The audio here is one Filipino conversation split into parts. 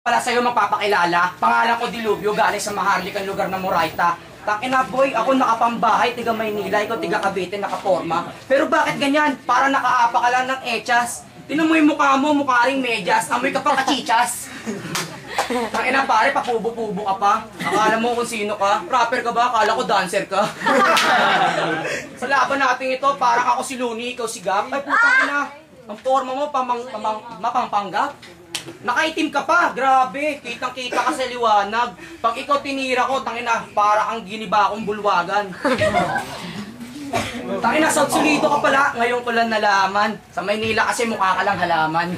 Para sa'yo magpapakilala, pangalan ko Dilubyo, galing sa maharlikang lugar ng Moraita. Takina boy, ako nakapambahay, tiga Maynila, ikaw tiga Cavite, nakaporma. Pero bakit ganyan? Para nakaapa ka lang ng echas. Tinan mo yung mukha mo, mukha ring medyas, amoy ka pa kachichas. Takina pare, papubo-pubo ka pa. Akala mo kung sino ka? Rapper ka ba? Akala ko dancer ka. Sa laban natin ito, parang ako si Looney, ikaw si Gap. Ay putang ina, ang forma mo, mapangpanggap. Nakaitim ka pa, grabe, kitang-kita ka sa liwanag. Pag ikaw tinira ko, tangina, para ang giniba akong bulwagan. Tangina, South Solito ka pala, ngayon ko lang nalaman. Sa Maynila kasi mukha ka lang halaman.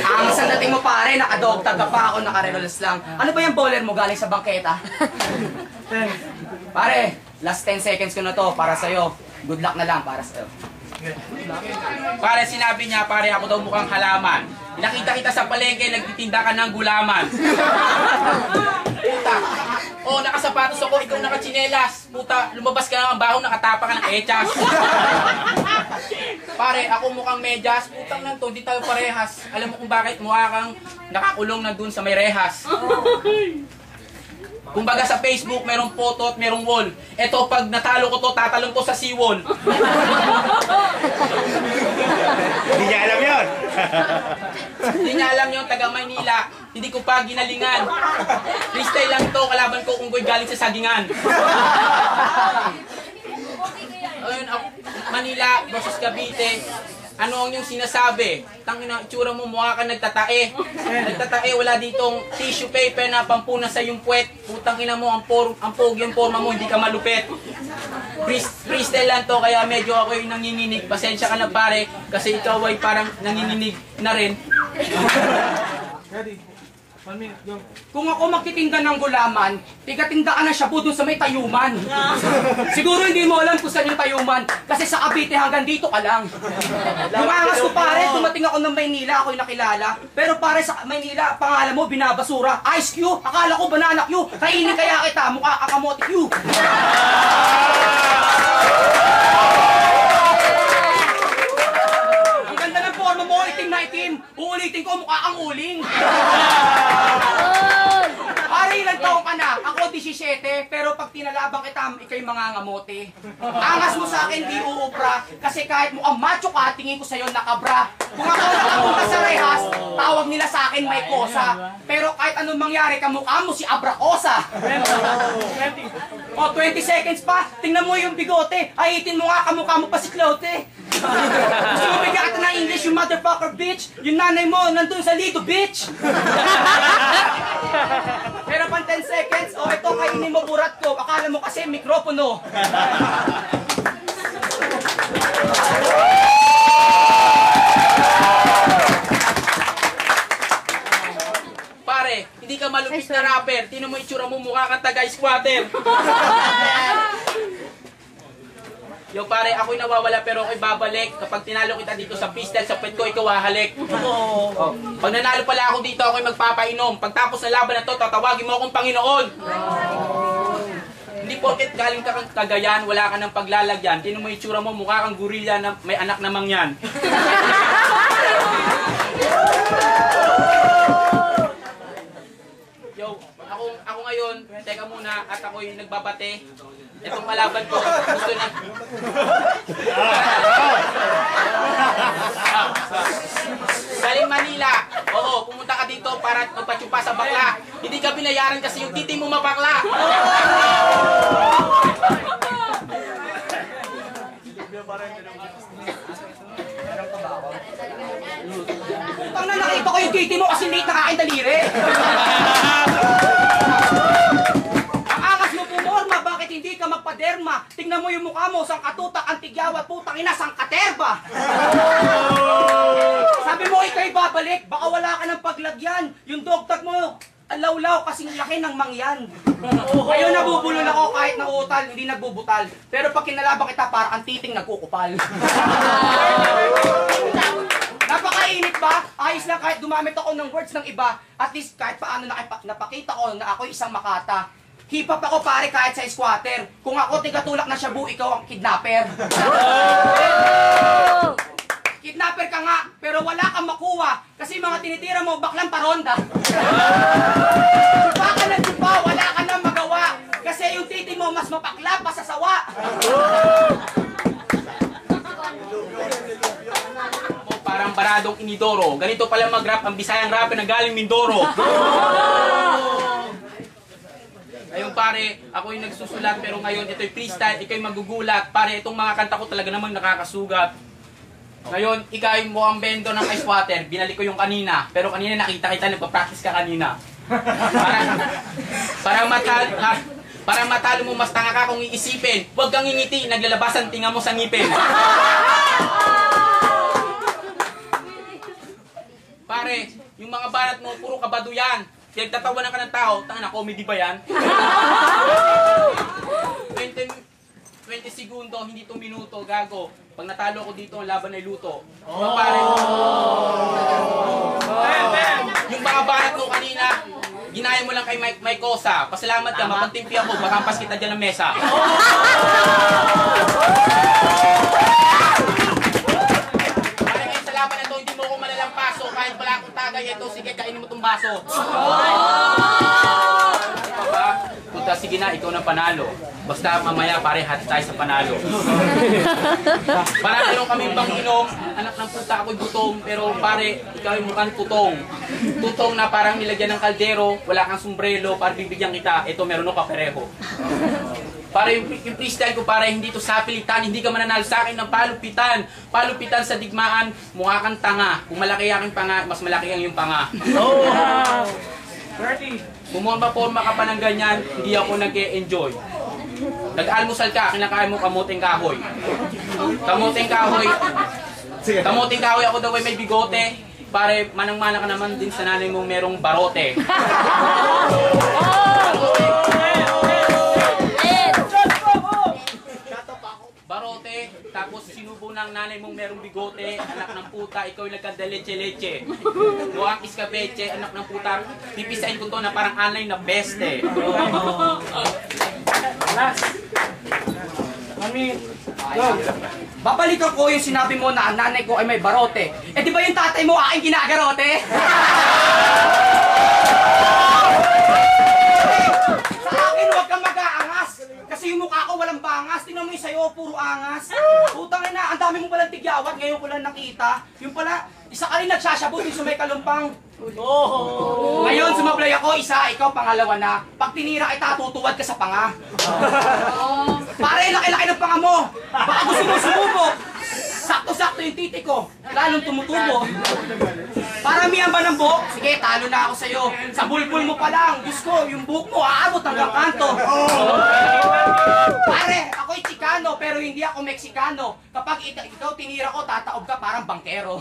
Ang sa dating mo pare, nakadogtag ka pa, ako nakarerols lang. Ano ba yung bowler mo galing sa bangketa? Pare, last 10 seconds ko na to para sa'yo. Good luck na lang para sa'yo. Pare, sinabi niya, pare, ako daw mukhang halaman. Nakita kita sa palengke, nagtitinda ka ng gulaman. Puta. Oh, nakasapatos ako, ikaw nakachinelas. Puta, lumabas ka ng baho, nakatapa ka ng echas. Pare, ako mukhang medyas. Putang lang to, di tayo parehas. Alam mo kung bakit mukha kang nakakulong na dun sa may rehas. Kumbaga sa Facebook, merong photo at merong wall. Eto, pag natalo ko to, tatalong to sa seawall. Hindi niya alam yun. Hindi niya alam yung taga Maynila. Hindi ko pa ginalingan. Freestyle lang to, kalaban ko kung ko'y galing sa sagingan. Ayun, Manila versus Cavite. Ano ang yung sinasabi? Tangina, itsura mo, mukha ka nagtatae. Nagtatae, wala ditong tissue paper na pampunan sa yung puwet. Putang ina mo, ang pogi yung forma mo, hindi ka malupit. Freestyle lang to, kaya medyo ako yung nanginginig. Pasensya ka na pare, kasi ikaw ay parang nanginginig na rin. Ready? 1 minute, go. Kung ako magtitinda ng gulaman, tigatinda ka ng shabu dun sa may tayuman. Siguro hindi mo alam kung saan yung tayuman, kasi sa Cavite hanggang dito ka lang. Yung angas ko pare, dumating ako ng Maynila, ako'y nakilala. Pero pare sa Maynila, pangalan mo, binabasura. Ice Q, akala ko banana Q, kainin kaya kita, mukha kakamote Q. Ang ganda ng forma mo, itim na itim. Uulitin ko, mukha kang uling. Pare, ilang taong ka na? Ako 17, pero pag tinalabang kita, ikaw'y mangangamote. Angas mo sa akin, di uubra. Kasi kahit mukhang macho ka, tingin ko sa'yo nakabra. Kung ako nakapunta sa rehas, tawag nila sa akin may kosa. Pero kahit anong mangyari, kamukha mo si Abracosa. O, 20 seconds pa. Tingnan mo yung bigote. Ahitin mo nga, kamukha mo pa si Clote. Gusto mo bigyan kita ng English, you motherfucker bitch. Yung nanay mo, nandun sa Lido, bitch. Pero pang 10 seconds, o ito kainin mo burat ko. Akala mo kasi mikropono. Pare, hindi ka malupit na rapper. Tino mo itsura mo, mukha kang taga-squatter. Yo pare, ako'y nawawala pero ako'y babalik. Kapag tinalo kita dito sa pistol, sa pwet ko, ikaw hahalik. Oh. Pag nanalo pala ako dito, ako'y magpapainom. Pagtapos ng laban na to, tatawagin mo akong Panginoon. Hindi porket galing ka kang Cagayan, wala ka ng paglalagyan. Tino mo itsura mo, mukha kang gorilla na may anak na mangyan. Yo, ako ngayon, teka muna, at ako'y nagbabate. Itong kalaban ko, gusto na... Galing Manila. Oo, pumunta ka dito para magpatsupa sa bakla. Hindi ka binayaran kasi yung titi mo mabakla. Pang na nakita ko yung titi mo kasi late na kain daliri. Hindi ka magpaderma. Tingnan mo yung mukha mo, sang katutak, antigyawat, putang ina, sang katerba. Sabi mo, ikaw'y babalik, baka wala ka ng paglagyan. Yung dogtag mo, alaw-law kasing laki ng mangyan. Ngayon nabubulol ako kahit nauutal, hindi nagbubutal. Pero pag kinalabang kita, parang ang titing nagkukupal. Napakainit ba? Ayos lang kahit gumamit ako ng words ng iba. At least kahit paano napakita ko na ako'y isang makata. Hip-hop ako pare kahit sa squatter. Kung ako tigatulak na shabu, ikaw ang kidnapper. kidnapper ka nga, pero wala kang makuha kasi mga tinitira mo baklang paronda. Tsupa ka ng tsupa, wala ka nang magawa kasi yung titi mo mas mapakla pa sa sawa. Parang baradong inidoro. Ganito pala mag-rap ang Bisayang rapper na galing Mindoro. Ayun pare, ako yung nagsusulat pero ngayon ito'y freestyle, ikaw yung magugulat. Pare, itong mga kanta ko talaga namang nakakasugat. Ngayon, ikaw yung mukhang bendo ng ice water. Binalik ko yung kanina. Pero kanina nakita kita, nagpa-practice ka kanina. Para matalo mo, mas tanga ka kung iisipin. Huwag kang ngingiti, naglalabasan tinga mo sa ngipin. Pare, yung mga banat mo, puro kabado yan. Nagtatawanan ka ng tao, tanga na, comedy ba yan? 20 segundo, hindi to minuto, gago. Pag natalo ako dito, ang laban ay luto. Diba pare? Yung mga banat mo kanina, ginaya mo lang kay Mike Cosa. Pasalamat ka, mapagtimpi ako, bakampas kita dyan ng mesa. Kahit pala akong tagay ito, sige, kainin mo itong baso. Punta, sige na, ikaw na panalo. Basta mamaya pare, hati tayo sa panalo. Para meron kaming pang-inom, anak ng puta ako'y gutom, pero pare, ikaw yung mukhang tutong. Tutong na parang nilagyan ng kaldero, wala kang sombrero, para bibigyan kita, ito meron ako kapereho. Para yung freestyle ko, para hindi to sapilitan, hindi ka mananalo sa akin ng palupitan. Palupitan sa digmaan, mukha kang tanga. Kung malaki aking panga, mas malaki ang yung panga. Wow! 30. Forma ka pa ng ganyan, hindi ako nag-e-enjoy. Nag-almusal ka, kinakain mo kamuting kahoy. Kamuting kahoy. Kamuting kahoy, ako daw ay may bigote. Pare, manang-mana ka naman din sa nanay mong merong barote. Barote, tapos sinubo ng nanay mong merong bigote, anak ng puta, ikaw yung nagkandaleche-leche. Mukhang iskabeche, anak ng puta, pipisain ko to na parang anay na beste. Last. 1 minute. Go. Babalikan ko yung sinabi mo na ang nanay ko ay may barote. Eh di ba yung tatay mo aking ginagarote? Sa akin huwag kang mag-aangas. Kasi yung mukha ko walang bangas. Tingnan mo yung sayo, puro angas. Putang ina, ang dami mo palang tigyawat. Ngayon ko lang nakita. Yung pala, isa ka rin nagsasabot yung sumay kalumpang. Ngayon sumablay ako, isa, ikaw pangalawa na. Pag tinira kita, tutuwad ka sa panga. Pare, laki-laki ng panga mo. Baka gusto mo sumubok. Sakto-sakto yung titi ko. Lalong tumutubo. Paramihan ba ng buhok? Sige, talo na ako sa'yo. Sa bulbul mo pa lang. Diyos ko, yung buhok mo aabot hanggang kanto. Pare, ako'y Chicano, pero hindi ako Meksikano. Kapag ikaw tinira ko, tataob ka parang bangkero.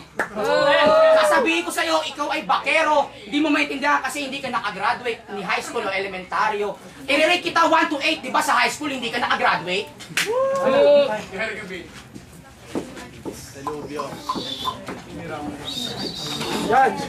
Sasabihin ko sa'yo, ikaw ay bakero. Hindi mo maintindihan kasi hindi ka nakagraduate ni high school o elementaryo. I-rate kita 1 to 8, di ba sa high school hindi ka nakagraduate? Judge.